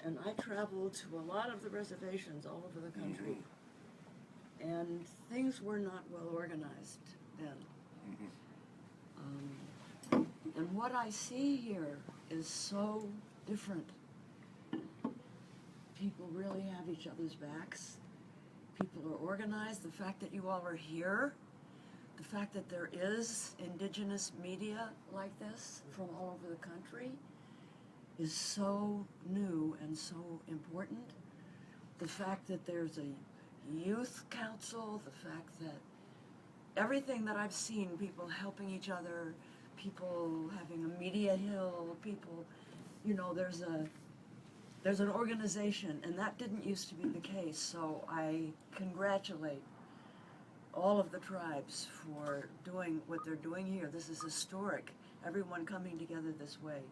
and I traveled to a lot of the reservations all over the country, and things were not well organized then. And what I see here is so different. People really have each other's backs. People are organized. The fact that you all are here, the fact that there is indigenous media like this from all over the country is so new and so important. The fact that there's a youth council, the fact that everything that I've seen, people helping each other, people having a media hill, people, you know, there's an organization, and that didn't used to be the case. So I congratulate all of the tribes for doing what they're doing here. This is historic, everyone coming together this way.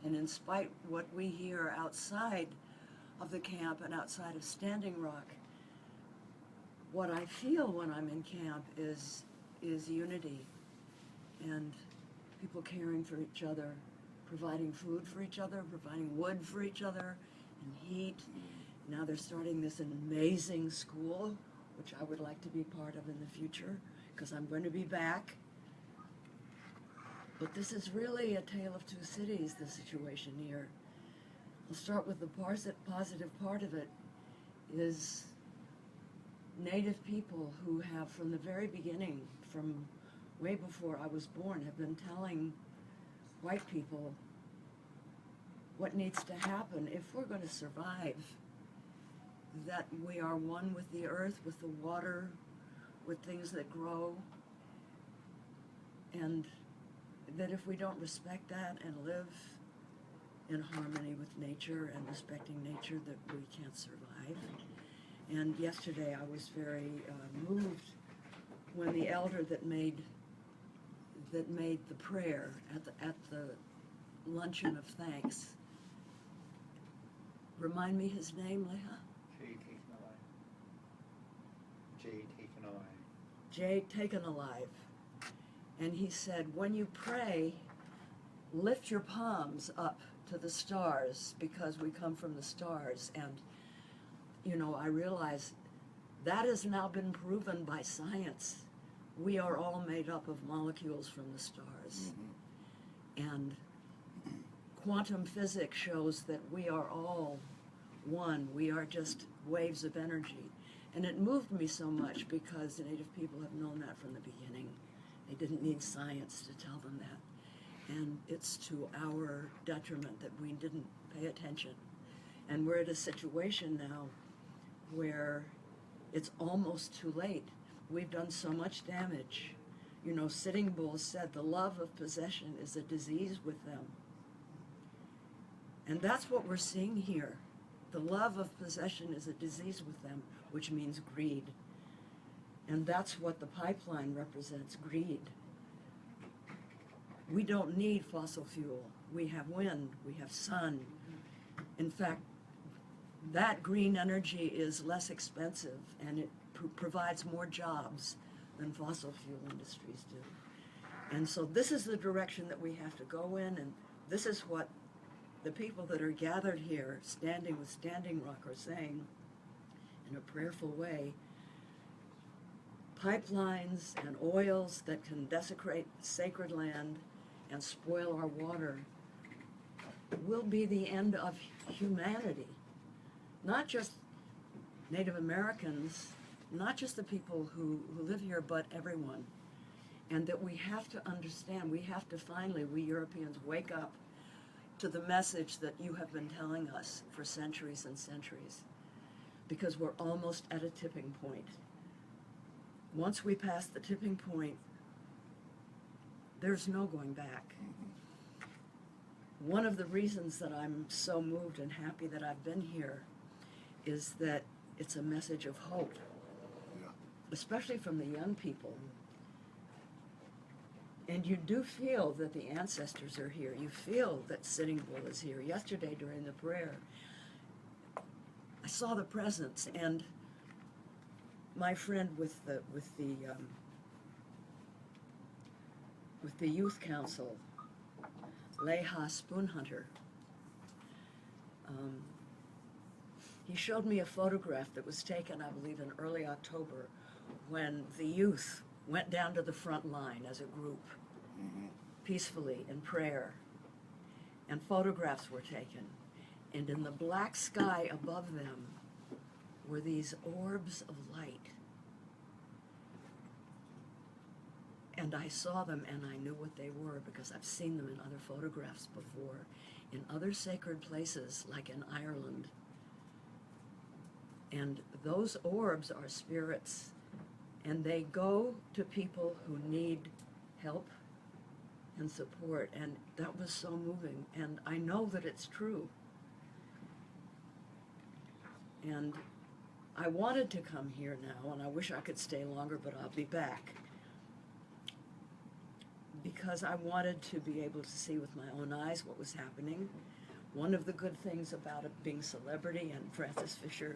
And in spite what we hear outside of the camp and outside of Standing Rock, what I feel when I'm in camp is unity and people caring for each other, providing food for each other, providing wood for each other, and heat. Now they're starting this amazing school, which I would like to be part of in the future, because I'm going to be back. But this is really a tale of two cities, the situation here. I'll start with the positive part of it, is Native people who have, from the very beginning, from way before I was born, have been telling white people what needs to happen if we're going to survive, that we are one with the earth, with the water, with things that grow, and that if we don't respect that and live in harmony with nature and respecting nature, that we can't survive. And yesterday I was very moved when the elder that made the prayer at the luncheon of thanks. Remind me his name, Leah? Jay Taken Alive. And he said, when you pray, lift your palms up to the stars, because we come from the stars. And, you know, I realize that has now been proven by science. We are all made up of molecules from the stars. And quantum physics shows that we are all one. We are just waves of energy. And it moved me so much because the Native people have known that from the beginning. They didn't need science to tell them that. And it's to our detriment that we didn't pay attention. And we're at a situation now where it's almost too late. We've done so much damage. You know, Sitting Bull said the love of possession is a disease with them. And that's what we're seeing here. The love of possession is a disease with them, which means greed. And that's what the pipeline represents, greed. We don't need fossil fuel. We have wind, we have sun. In fact, that green energy is less expensive, and it provides more jobs than fossil fuel industries do. And so this is the direction that we have to go in, and this is what the people that are gathered here, standing with Standing Rock, are saying in a prayerful way. Pipelines and oils that can desecrate sacred land and spoil our water will be the end of humanity. Not just Native Americans, not just the people who live here, but everyone. And that we have to understand, we have to finally, we Europeans, wake up to the message that you have been telling us for centuries and centuries, because we're almost at a tipping point. Once we pass the tipping point, there's no going back. One of the reasons that I'm so moved and happy that I've been here is that it's a message of hope, especially from the young people. And you do feel that the ancestors are here. You feel that Sitting Bull is here. Yesterday during the prayer, I saw the presence, and my friend with the youth council, Leha Spoonhunter, he showed me a photograph that was taken, I believe, in early October, when the youth went down to the front line as a group, peacefully in prayer, and photographs were taken. And in the black sky above them were these orbs of light. And I saw them and I knew what they were because I've seen them in other photographs before, in other sacred places like in Ireland. And those orbs are spirits, and they go to people who need help and support, and that was so moving, and I know that it's true. And I wanted to come here now, and I wish I could stay longer, but I'll be back, because I wanted to be able to see with my own eyes what was happening. One of the good things about it being celebrity, and Francis Fisher,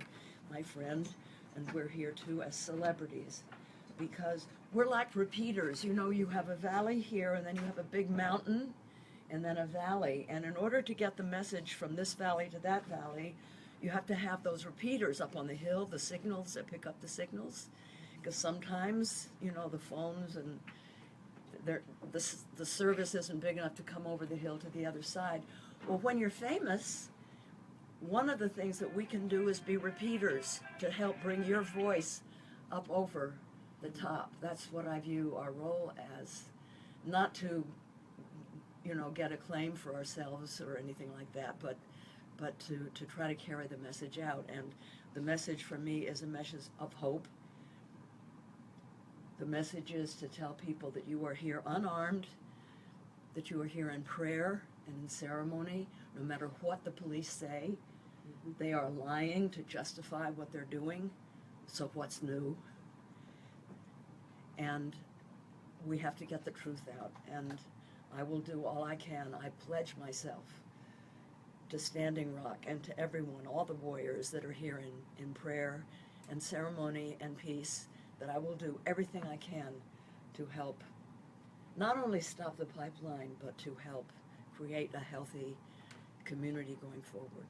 my friend, and we're here too as celebrities, because we're like repeaters. You know, you have a valley here, and then you have a big mountain, and then a valley. And in order to get the message from this valley to that valley, you have to have those repeaters up on the hill, the signals that pick up the signals. Because sometimes, you know, the phones and the service isn't big enough to come over the hill to the other side. Well, when you're famous, one of the things that we can do is be repeaters to help bring your voice up over the top. That's what I view our role as. Not to, you know, get acclaim for ourselves or anything like that, but to try to carry the message out. And the message for me is a message of hope. The message is to tell people that you are here unarmed, that you are here in prayer and in ceremony, no matter what the police say. They are lying to justify what they're doing, so what's new? And we have to get the truth out, and I will do all I can. I pledge myself to Standing Rock and to everyone, all the warriors that are here in prayer and ceremony and peace, that I will do everything I can to help not only stop the pipeline, but to help create a healthy community going forward.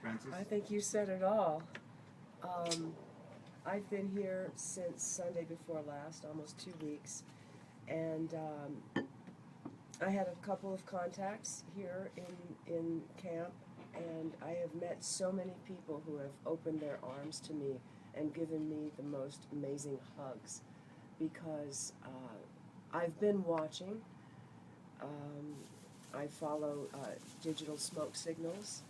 Francis? I think you said it all. I've been here since Sunday before last, almost 2 weeks, and I had a couple of contacts here in camp, and I have met so many people who have opened their arms to me and given me the most amazing hugs, because I've been watching. I follow digital smoke signals,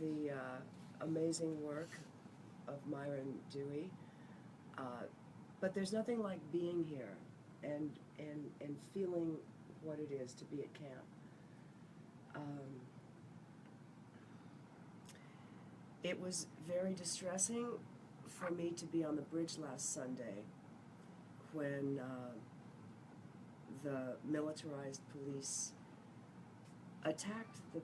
the amazing work of Myron Dewey, but there's nothing like being here and feeling what it is to be at camp. It was very distressing for me to be on the bridge last Sunday when the militarized police attacked the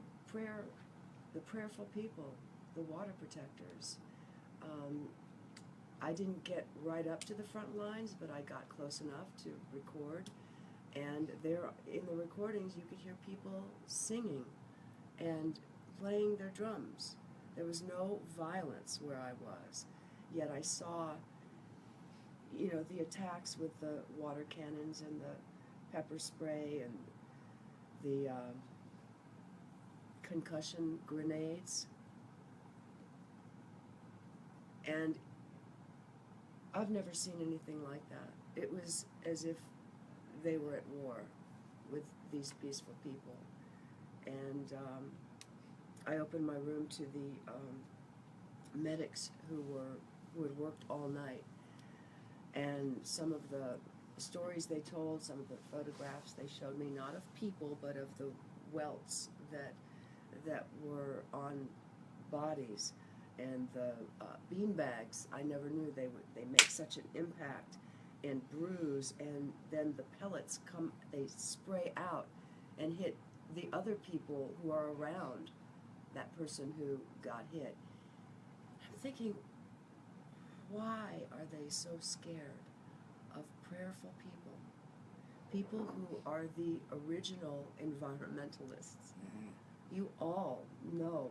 prayerful people, the water protectors. I didn't get right up to the front lines, but I got close enough to record, and there in the recordings you could hear people singing and playing their drums. There was no violence where I was, yet I saw, you know, the attacks with the water cannons and the pepper spray and the concussion grenades. And I've never seen anything like that. It was as if they were at war with these peaceful people. And I opened my room to the medics who had worked all night. And some of the stories they told, some of the photographs they showed me, not of people, but of the welts that were on bodies. And the bean bags, I never knew they make such an impact and bruise, and then the pellets they spray out and hit the other people who are around that person who got hit. I'm thinking, why are they so scared of prayerful people? people who are the original environmentalists. You all know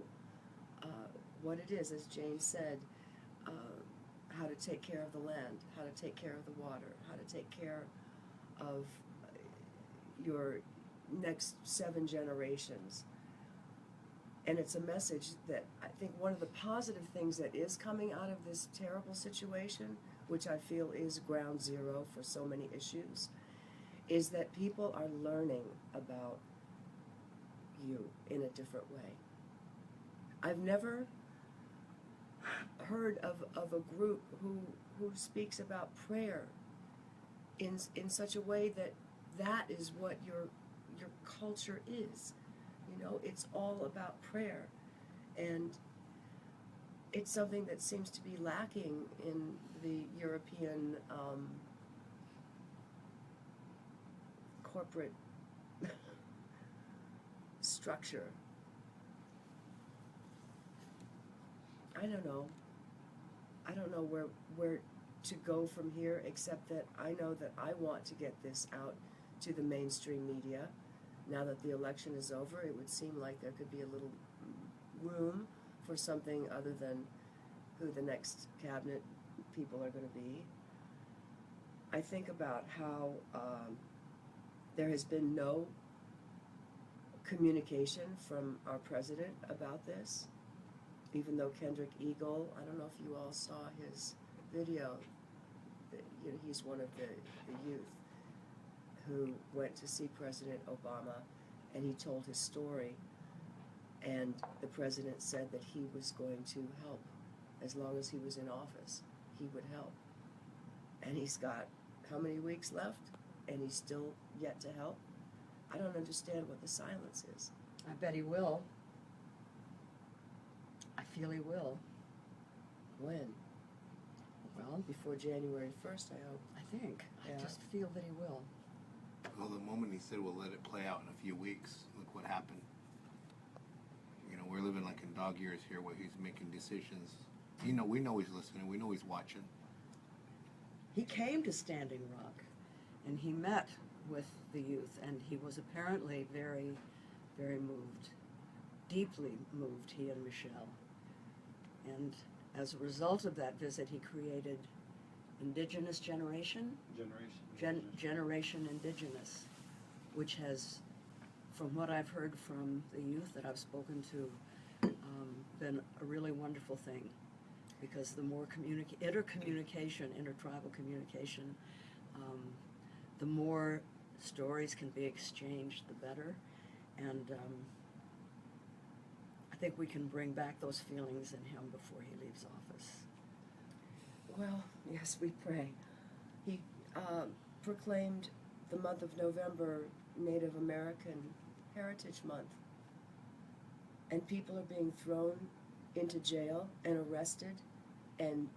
what it is, as Jane said, how to take care of the land, how to take care of the water, how to take care of your next 7 generations. And it's a message that I think one of the positive things that is coming out of this terrible situation, which I feel is ground zero for so many issues, is that people are learning about you in a different way. I've never heard of a group who speaks about prayer in such a way that is what your culture is. You know, it's all about prayer, and it's something that seems to be lacking in the European corporate structure. I don't know. I don't know where to go from here, except that I know that I want to get this out to the mainstream media. Now that the election is over, it would seem like there could be a little room for something other than who the next cabinet people are going to be. I think about how there has been no communication from our president about this, even though Kendrick Eagle, I don't know if you all saw his video, you know, he's one of the youth who went to see President Obama, and he told his story, and the president said that he was going to help. As long as he was in office, he would help. And he's got how many weeks left, and he's still yet to help? I don't understand what the silence is. I bet he will. I feel he will. When? Well, Before January 1st, I hope. I think. Yeah. I just feel that he will. Well, the moment he said we'll let it play out in a few weeks, look what happened. You know, we're living like in dog years here where he's making decisions. You know, we know he's listening. We know he's watching. He came to Standing Rock, and he met with the youth, and he was apparently very, very moved, deeply moved, he and Michelle. And as a result of that visit, he created Indigenous Generation? Generation Indigenous, which has, from what I've heard from the youth that I've spoken to, been a really wonderful thing. Because the more intercommunication, intertribal communication, the more stories can be exchanged, the better. And I think we can bring back those feelings in him before he leaves office. Well, yes, we pray. He proclaimed the month of November Native American Heritage Month. And people are being thrown into jail and arrested and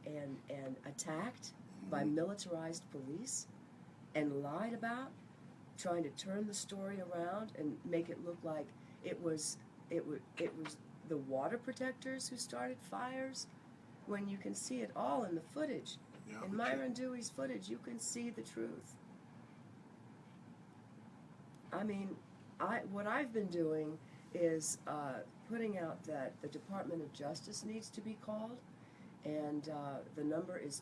attacked by militarized police and lied about, trying to turn the story around and make it look like it was the water protectors who started fires, when you can see it all in the footage. Yeah, In Myron Dewey's footage, you can see the truth. I mean, what I've been doing is putting out that the Department of Justice needs to be called, and the number is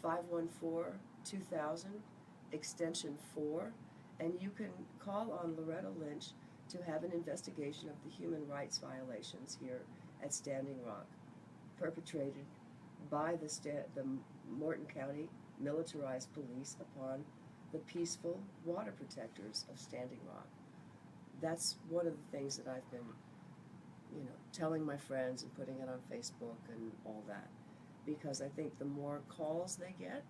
202-514-2000, extension 4, and you can call on Loretta Lynch to have an investigation of the human rights violations here at Standing Rock, perpetrated by the Morton County militarized police upon the peaceful water protectors of Standing Rock. That's one of the things that I've been, telling my friends and putting it on Facebook and all that, because I think the more calls they get,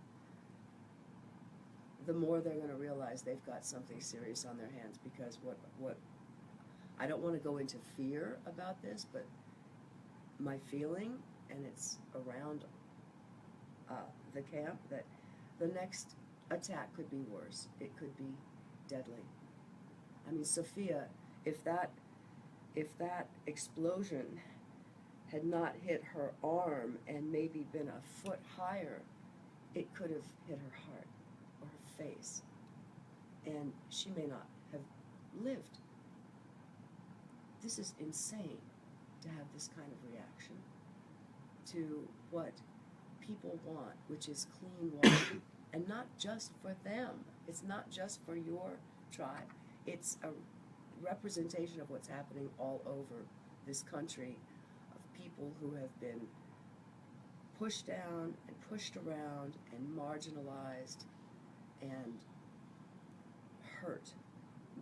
the more they're going to realize they've got something serious on their hands. Because what I don't want to go into fear about this, but my feeling, and it's around the camp, that the next attack could be worse. It could be deadly. I mean, Sophia, if that explosion had not hit her arm and maybe been a foot higher, it could have hit her heart or her face. and she may not have lived. This is insane to have this kind of reaction to what people want, which is clean water, and not just for them. It's not just for your tribe. It's a representation of what's happening all over this country, of people who have been pushed down and pushed around and marginalized and hurt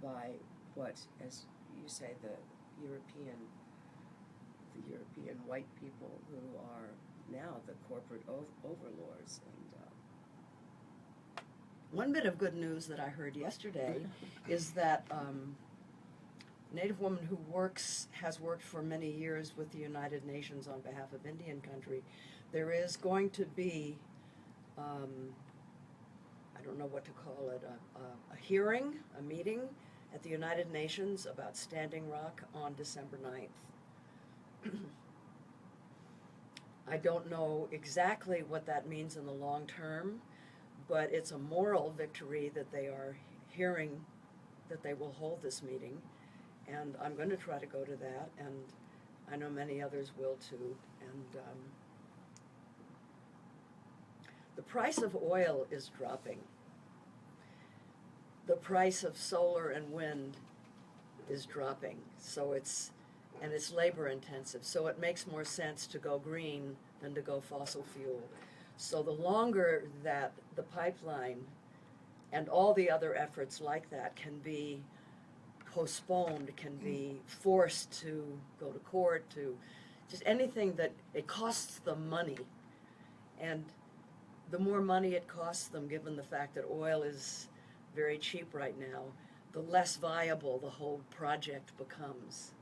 by what, as you say, the European white people who are now the corporate overlords. And One bit of good news that I heard yesterday is that Native woman who has worked for many years with the United Nations on behalf of Indian country, there is going to be, I don't know what to call it, a hearing, a meeting at the United Nations about Standing Rock on December 9th. I don't know exactly what that means in the long term, but it's a moral victory that they are hearing that they will hold this meeting, and I'm going to try to go to that, and I know many others will too. And the price of oil is dropping. The price of solar and wind is dropping, so it's labor intensive, so it makes more sense to go green than to go fossil fuel. So the longer that the pipeline and all the other efforts like that can be postponed, can be forced to go to court, to just anything that it costs them money, and the more money it costs them, given the fact that oil is very cheap right now, the less viable the whole project becomes.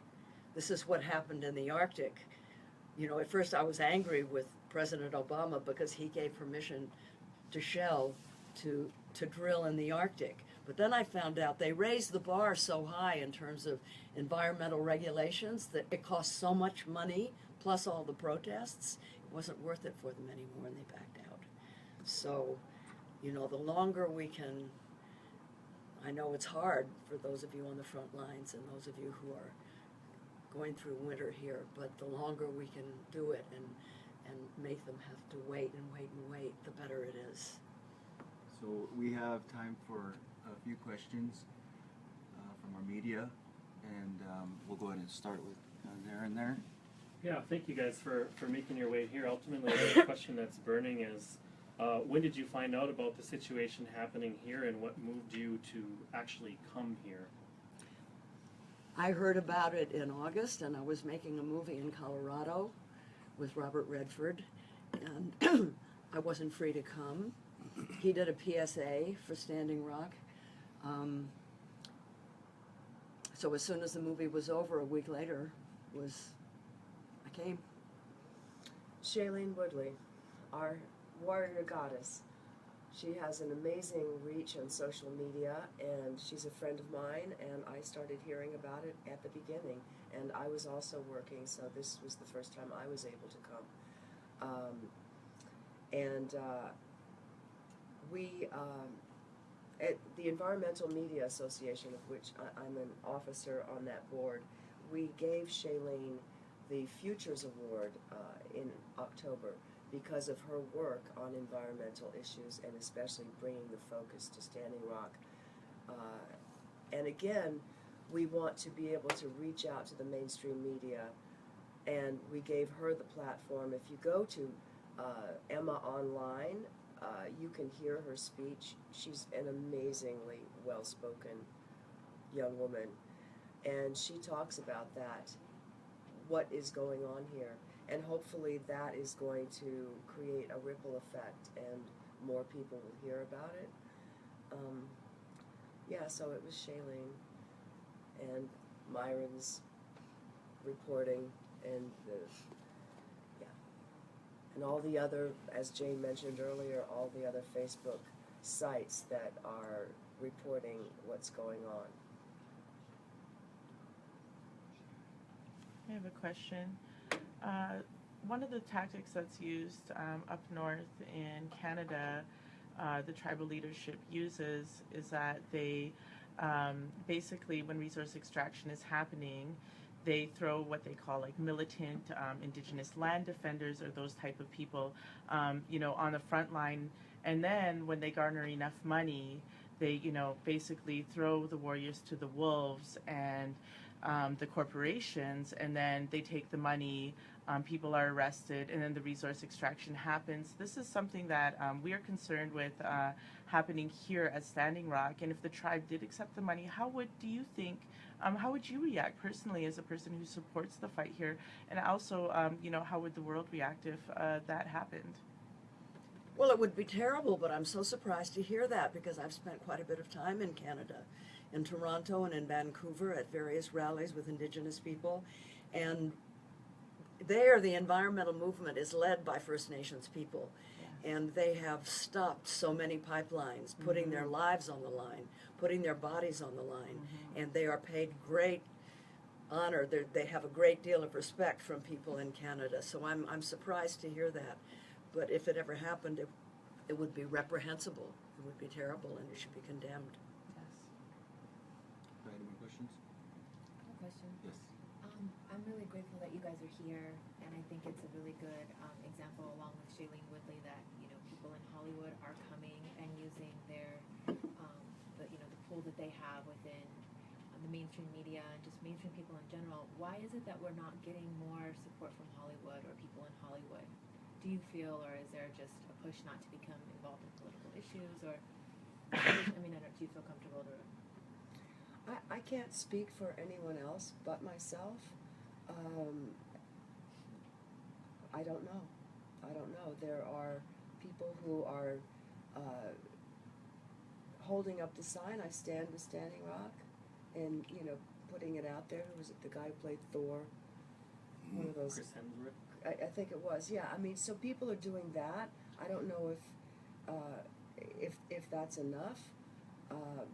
This is what happened in the Arctic. You know, at first I was angry with President Obama because he gave permission to Shell to drill in the Arctic. But then I found out they raised the bar so high in terms of environmental regulations that it cost so much money, plus all the protests, it wasn't worth it for them anymore, and they backed out. So, you know, the longer we can, I know it's hard for those of you on the front lines and those of you who are going through winter here, but the longer we can do it and make them have to wait and wait and wait, the better it is. So we have time for a few questions from our media, and we'll go ahead and start with there. Yeah, thank you guys for making your way here. Ultimately, the question that's burning is, when did you find out about the situation happening here, and what moved you to actually come here? I heard about it in August, and I was making a movie in Colorado with Robert Redford, and I wasn't free to come. He did a PSA for Standing Rock. So as soon as the movie was over, a week later, I came. Shailene Woodley, our warrior goddess. She has an amazing reach on social media, and she's a friend of mine, and I started hearing about it at the beginning. And I was also working, so this was the first time I was able to come. We, at the Environmental Media Association, of which I'm an officer on that board, we gave Shailene the Futures Award in October because of her work on environmental issues, and especially bringing the focus to Standing Rock. And again, we want to be able to reach out to the mainstream media, and we gave her the platform. If you go to Emma Online, you can hear her speech. She's an amazingly well-spoken young woman, and she talks about that, what is going on here. And hopefully that is going to create a ripple effect, and more people will hear about it. Yeah, so it was Shailene and Myron's reporting, and and all the other, as Jane mentioned earlier, all the other Facebook sites that are reporting what's going on. I have a question. One of the tactics that's used up north in Canada the tribal leadership uses is that they basically, when resource extraction is happening, they throw what they call like militant indigenous land defenders or those type of people, on the front line. And then when they garner enough money, they, basically throw the warriors to the wolves and the corporations, and then they take the money. People are arrested, and then the resource extraction happens. This is something that we are concerned with happening here at Standing Rock. And if the tribe did accept the money, how would you react personally as a person who supports the fight here? And also, how would the world react if that happened? Well, it would be terrible, but I'm so surprised to hear that because I've spent quite a bit of time in Canada, in Toronto and in Vancouver at various rallies with Indigenous people. And there, the environmental movement is led by First Nations people. Yes. And they have stopped so many pipelines, putting their lives on the line, putting their bodies on the line. And they are paid great honor. They have a great deal of respect from people in Canada. So I'm surprised to hear that. But if it ever happened, it would be reprehensible. It would be terrible, and it should be condemned. Yes. Any more questions? A question. Yes. I'm really grateful that you guys are here, and I think it's a really good example, along with Shailene Woodley, that people in Hollywood are coming and using their the pool that they have within the mainstream media and just mainstream people in general. Why is it that we're not getting more support from Hollywood or people in Hollywood? Do you feel, or is there just a push not to become involved in political issues, or do you feel comfortable to? I can't speak for anyone else but myself. I don't know. There are people who are holding up the sign, I stand with Standing Rock, and, putting it out there. Who was it? The guy who played Thor? One of those. Chris Hemsworth. I think it was, yeah. So people are doing that. I don't know if that's enough.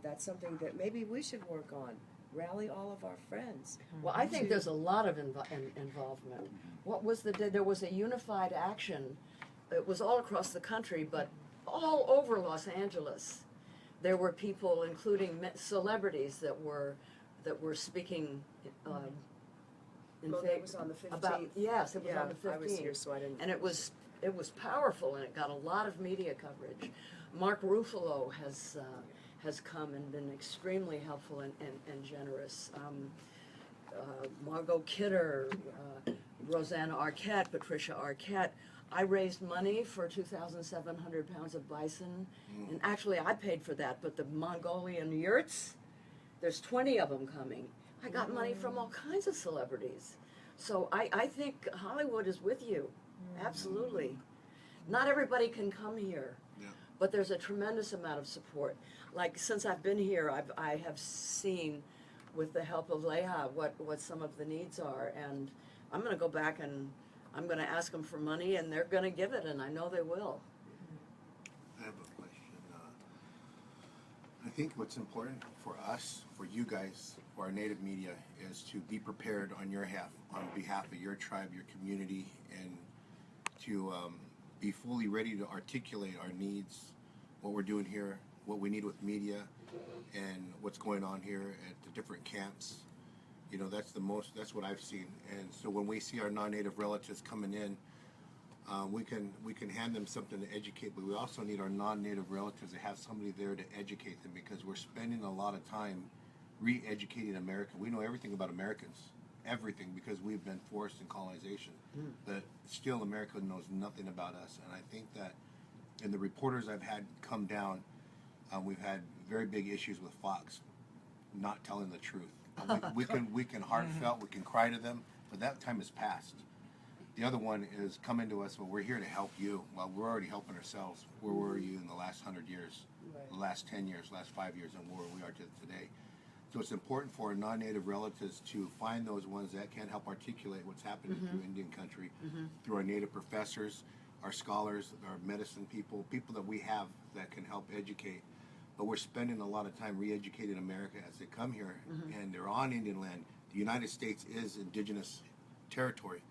That's something that maybe we should work on. Rally all of our friends. Well, I think there's a lot of involvement. What was there was a unified action. It was all across the country, but all over Los Angeles. There were people, including celebrities, that were speaking That was on the 15th. Yes, it was on the 15th. I was here, so I didn't. And it was powerful, and it got a lot of media coverage. Mark Ruffalo has come and been extremely helpful and generous. Margot Kidder, Rosanna Arquette, Patricia Arquette. I raised money for 2,700 pounds of bison, and actually I paid for that, but the Mongolian yurts, there's 20 of them coming. I got money from all kinds of celebrities. So I think Hollywood is with you, absolutely. Not everybody can come here, but there's a tremendous amount of support. Like, since I've been here, I have seen, with the help of Leah, what some of the needs are, and I'm going to go back and I'm going to ask them for money, and they're going to give it, and I know they will. I have a question. I think what's important for us, for you guys, for our Native media, is to be prepared on behalf of your tribe, your community, and to be fully ready to articulate our needs, what we're doing here, what we need with media, and what's going on here at the different camps. That's what I've seen. And so when we see our non-Native relatives coming in, we can hand them something to educate, but we also need our non-Native relatives to have somebody there to educate them, because we're spending a lot of time re-educating America. We know everything about Americans, everything, because we've been forced in colonization. But still, America knows nothing about us. And I think that in the reporters I've had come down, we've had very big issues with Fox not telling the truth. We can heartfelt, we can cry to them, but that time has passed. The other one is coming to us, well, we're here to help you. Well, we're already helping ourselves. Where were you in the last 100 years, Right. the last 10 years, last 5 years, and where we are today? So it's important for our non-Native relatives to find those ones that can help articulate what's happening through Indian country, through our Native professors, our scholars, our medicine people that we have that can help educate. But we're spending a lot of time re-educating America as they come here, and they're on Indian land. The United States is indigenous territory,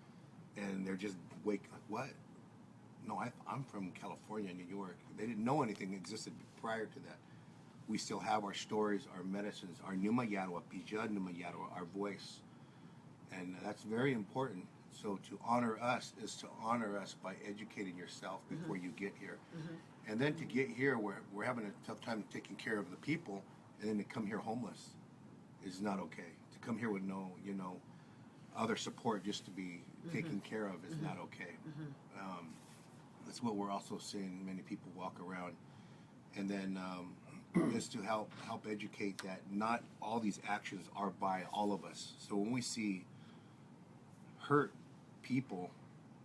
and they're just what? No, I'm from California, New York. They didn't know anything existed prior to that. We still have our stories, our medicines, our Numayarwa, Pija Numayarwa, our voice. And that's very important. So to honor us is to honor us by educating yourself before you get here. And then to get here, we're having a tough time taking care of the people, and then to come here homeless is not okay. To come here with no, other support just to be taken care of is not okay. That's what we're also seeing many people walk around. And then is to help educate that not all these actions are by all of us. So when we see hurt people,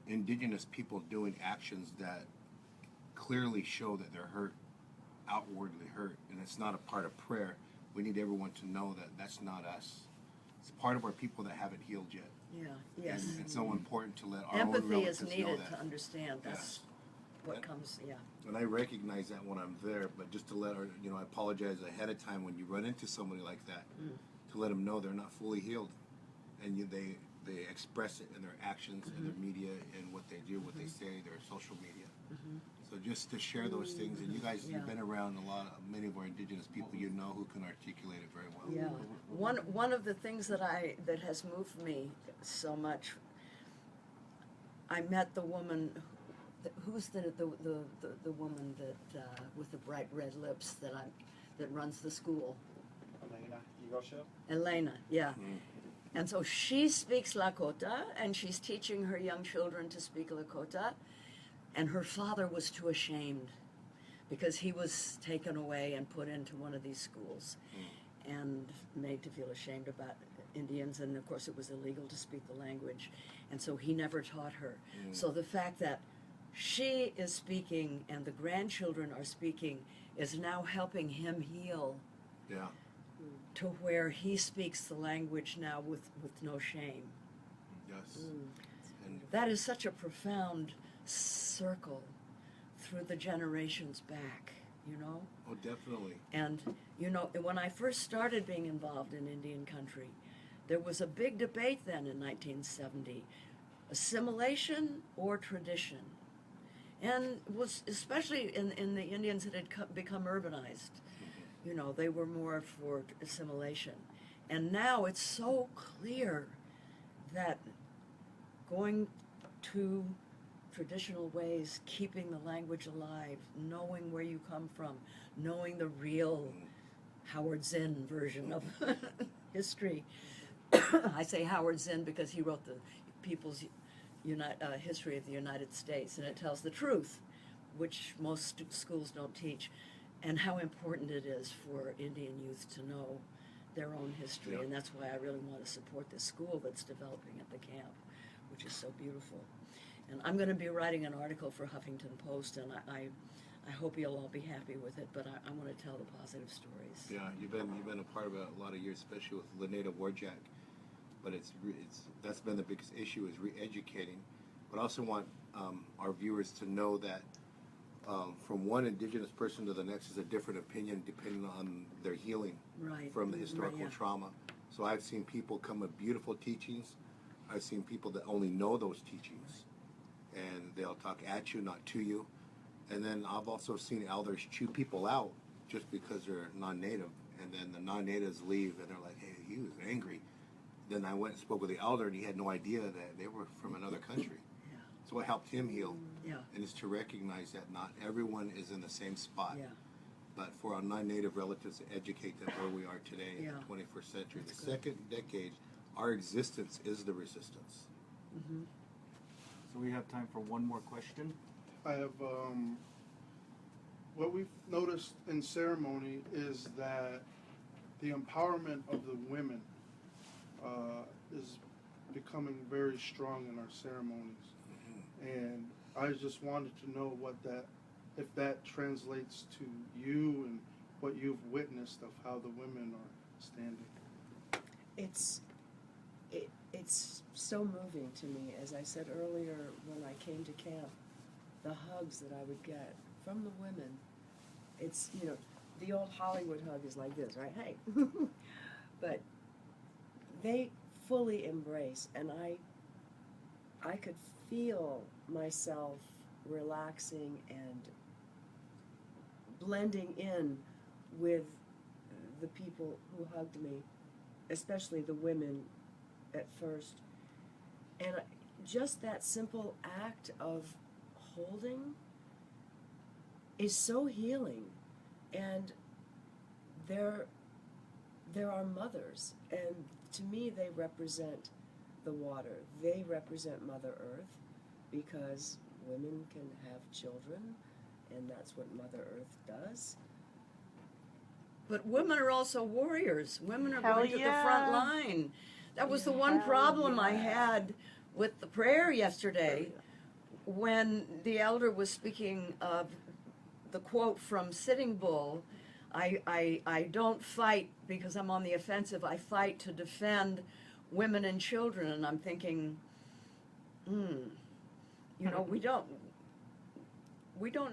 indigenous people doing actions that clearly show that they're hurt, outwardly hurt, and it's not a part of prayer, we need everyone to know that that's not us. It's part of our people that haven't healed yet. Yeah, yes. And it's so important to let our own Empathy relatives is know needed that. to understand. That's Yes. what And- comes, yeah. And I recognize that when I'm there, but just to let her, I apologize ahead of time when you run into somebody like that, to let them know they're not fully healed, and they express it in their actions, in their media, and what they do, what they say, their social media. So just to share those things, and you guys, Yeah. you've been around many of our indigenous people, who can articulate it very well. Yeah. One of the things that has moved me so much, I met the woman. Who's the woman that with the bright red lips that runs the school? Elena, yeah. And so she speaks Lakota, and she's teaching her young children to speak Lakota, and her father was too ashamed because he was taken away and put into one of these schools and made to feel ashamed about Indians, and of course it was illegal to speak the language, and so he never taught her. So the fact that she is speaking and the grandchildren are speaking is now helping him heal Yeah. to where he speaks the language now with no shame. Yes. And That is such a profound circle through the generations back, oh, definitely. And, when I first started being involved in Indian country, there was a big debate then in 1970, assimilation or tradition. And it was especially in the Indians that had become urbanized. They were more for assimilation. And now it's so clear that going to traditional ways, keeping the language alive, knowing where you come from, knowing the real Howard Zinn version of history. I say Howard Zinn because he wrote the People's History of the United States, and it tells the truth, which most schools don't teach, and how important it is for Indian youth to know their own history. Yeah. And that's why I really want to support this school that's developing at the camp, which is so beautiful. And I'm going to be writing an article for Huffington Post, and I hope you'll all be happy with it, but I want to tell the positive stories. Yeah, you've been a part of it a lot of years, especially with Lynetta Warjack. But that's been the biggest issue, is re-educating. But I also want our viewers to know that from one indigenous person to the next is a different opinion depending on their healing from the historical trauma. So I've seen people come with beautiful teachings. I've seen people that only know those teachings, and they'll talk at you, not to you. And then I've also seen elders chew people out just because they're non-native, and then the non-natives leave, and they're like, "Hey, he was angry." Then I went and spoke with the elder, and he had no idea that they were from another country. Yeah. So it helped him heal, Yeah. and it's to recognize that not everyone is in the same spot. Yeah. But for our non-native relatives to educate them where we are today in Yeah. the 21st century, That's the good. second decade, our existence is the resistance. Mm-hmm. So we have time for one more question. I have, what we've noticed in ceremony is that the empowerment of the women is becoming very strong in our ceremonies. And I just wanted to know if that translates to you and what you've witnessed of how the women are standing. It's so moving to me. As I said earlier, when I came to camp, the hugs that I would get from the women, it's, the old Hollywood hug is like this, right? Hey. But they fully embrace, and I could feel myself relaxing and blending in with the people who hugged me, especially the women at first. And just that simple act of holding is so healing. And they're our mothers, and to me they represent the water. They represent Mother Earth, because women can have children, and that's what Mother Earth does. But women are also warriors. Women are Hell going to the yeah. front line. That was the one Hell problem I yeah. had with the prayer yesterday, when the elder was speaking of the quote from Sitting Bull. I don't fight because I'm on the offensive. I fight to defend women and children. And I'm thinking, you know, we don't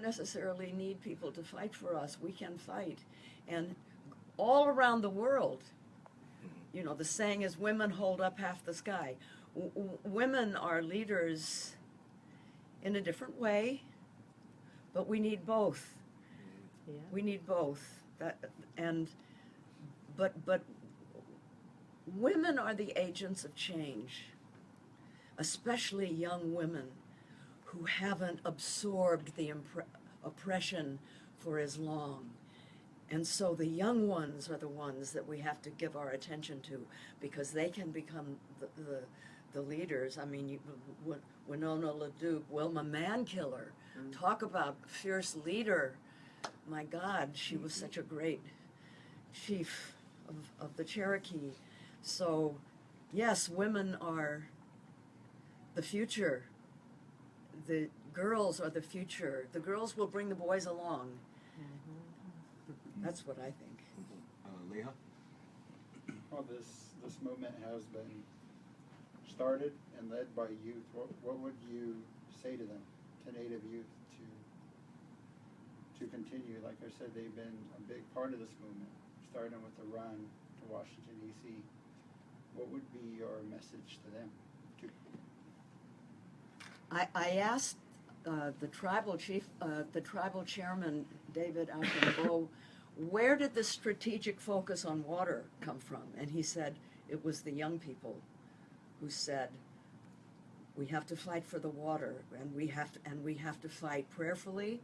necessarily need people to fight for us. We can fight. And all around the world, you know, the saying is, women hold up half the sky. Women are leaders in a different way, but we need both. Yeah. We need both. But women are the agents of change, especially young women who haven't absorbed the oppression for as long. And so the young ones are the ones that we have to give our attention to, because they can become the leaders. I mean, Winona LaDuke, Wilma Mankiller, talk about fierce leader. My God, she was such a great chief of the Cherokee. So, yes, women are the future. The girls are the future. The girls will bring the boys along. That's what I think. Leah? Well, this movement has been started and led by youth. What would you say to them, to Native youth, to continue? Like I said, they've been a big part of this movement, starting with the run to Washington, D.C. What would be your message to them? I asked the tribal chief, the tribal chairman, David Achenbeau, where did the strategic focus on water come from? And he said it was the young people who said, we have to fight for the water, and we have to fight prayerfully,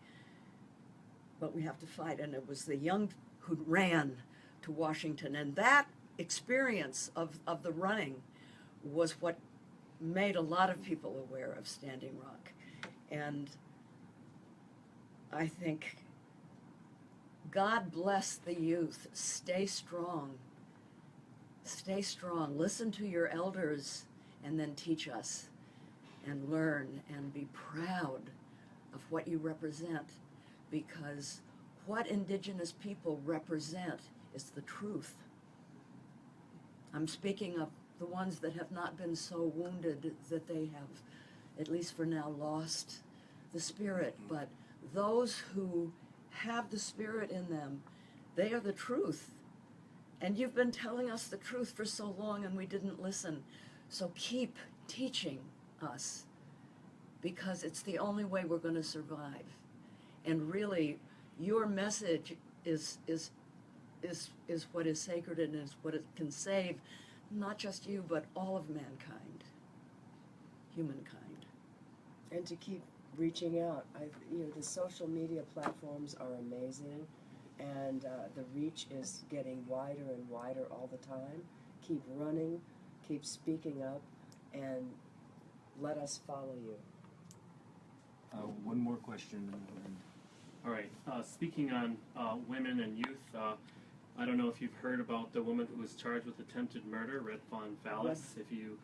but we have to fight. And it was the young who ran to Washington, and that experience of the running was what made a lot of people aware of Standing Rock. And I think, God bless the youth. Stay strong. Stay strong. Listen to your elders, and then teach us, and learn, and be proud of what you represent, because what Indigenous people represent is the truth. I'm speaking of the ones that have not been so wounded that they have, at least for now, lost the spirit. But those who have the spirit in them, they are the truth. And you've been telling us the truth for so long, and we didn't listen. So keep teaching us, because it's the only way we're going to survive. And really, your message is what is sacred, and is what it can save not just you, but all of mankind, humankind. And to keep reaching out. The social media platforms are amazing, and the reach is getting wider and wider all the time. Keep running, keep speaking up, and let us follow you. One more question. All right. Speaking on women and youth, I don't know if you've heard about the woman who was charged with attempted murder, Red Fawn Fallis. Yes. If you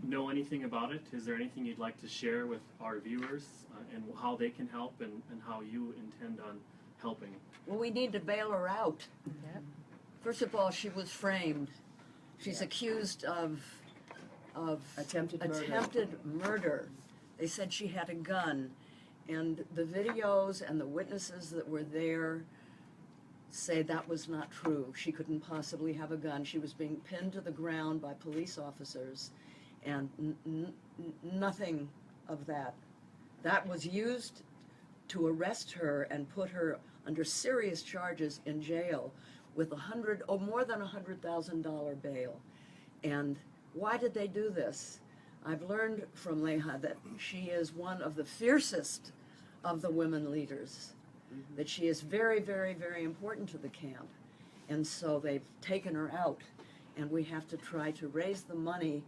know anything about it, is there anything you'd like to share with our viewers, and how they can help, and how you intend on helping? Well, we need to bail her out. Yep. First of all, she was framed. She's accused of Attempted murder. They said she had a gun, and the videos and the witnesses that were there say that was not true. She couldn't possibly have a gun. She was being pinned to the ground by police officers, and nothing of that that was used to arrest her and put her under serious charges in jail with more than $100,000 bail. And why did they do this? I've learned from Leha that she is one of the fiercest of the women leaders, that she is very, very, very important to the camp. And so they've taken her out, and we have to try to raise the money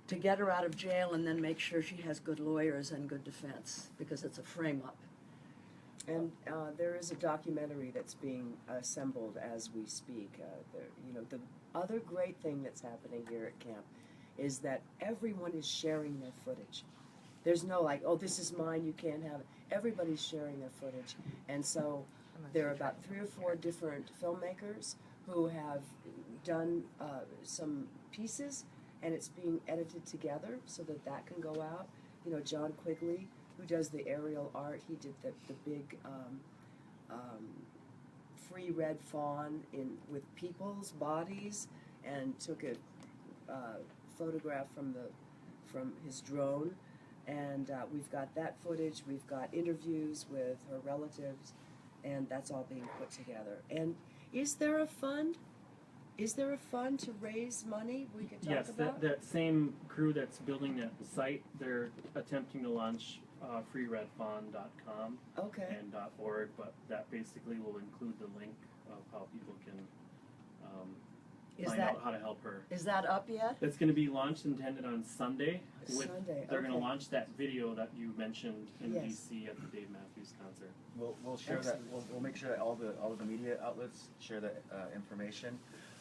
to get her out of jail and then make sure she has good lawyers and good defense, because it's a frame-up. And there is a documentary that's being assembled as we speak. The other great thing that's happening here at camp is that everyone is sharing their footage. There's no like, oh, this is mine, you can't have it. Everybody's sharing their footage. And so there are about 3 or 4 different filmmakers who have done some pieces, and it's being edited together so that that can go out. You know, John Quigley, who does the aerial art, he did the big free red fawn with people's bodies, and took a photograph from his drone. And we've got that footage. We've got interviews with her relatives, and that's all being put together. And is there a fund? Is there a fund to raise money we could talk Yes, about? that same crew that's building that site, they're attempting to launch freeredfawn.com Okay. and .org, but that basically will include the link of how people can find out how to help her. Is that up yet? It's going to be launched intended on Sunday. Sunday, They're going to okay. launch that video that you mentioned in Yes. DC at the Dave Matthews concert. We'll share Excellent. that. We'll make sure that all of the media outlets share that information.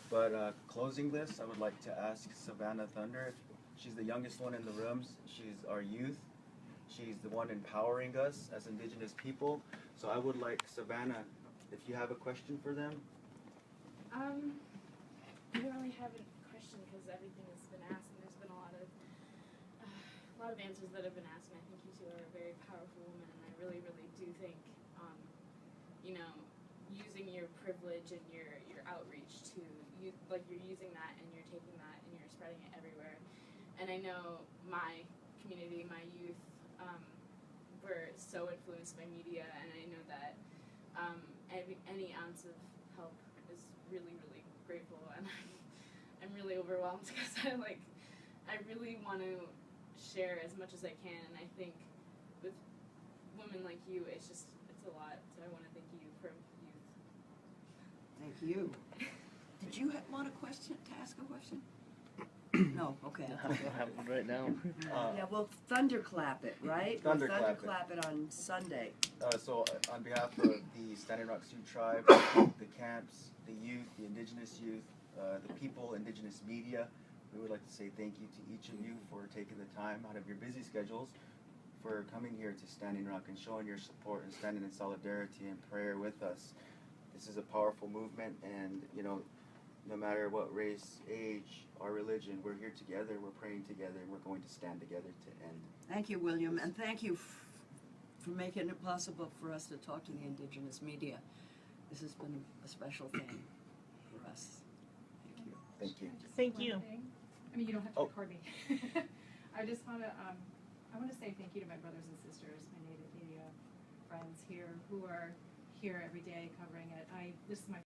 But closing this, I would like to ask Savannah Thunder. She's the youngest one in the rooms. She's our youth. She's the one empowering us as Indigenous people. So I would like Savannah, if you have a question for them. I don't really have a question because everything has been asked, and there's been a lot of answers that have been asked, and I think you two are a very powerful woman, and I really, really do think, using your privilege and your outreach to, you're using that and you're taking that and you're spreading it everywhere. And I know my community, my youth, were so influenced by media, and I know that any ounce of help is really, really grateful, and I'm really overwhelmed because I really want to share as much as I can, and I think with women like you, it's a lot, so I want to thank you from youth. Thank you. Did you want a question, to ask a question? No, okay. Right now. Yeah, well, thunderclap it, right? Thunderclap it. Thunderclap it on Sunday. So on behalf of the Standing Rock Sioux Tribe, the camps, the youth, the Indigenous youth, the people, Indigenous media, we would like to say thank you to each of you for taking the time out of your busy schedules for coming here to Standing Rock and showing your support and standing in solidarity and prayer with us. This is a powerful movement, and no matter what race, age, or religion, we're here together, we're praying together, and we're going to stand together to end. Thank you, William, and thank you for making it possible for us to talk to the Indigenous media. This has been a special thing for us. Thank you. Thank you. Thank One you. thing. I mean, you don't have to Oh. record me. I just want to, I want to say thank you to my brothers and sisters, my native media friends here who are here every day covering it. This is my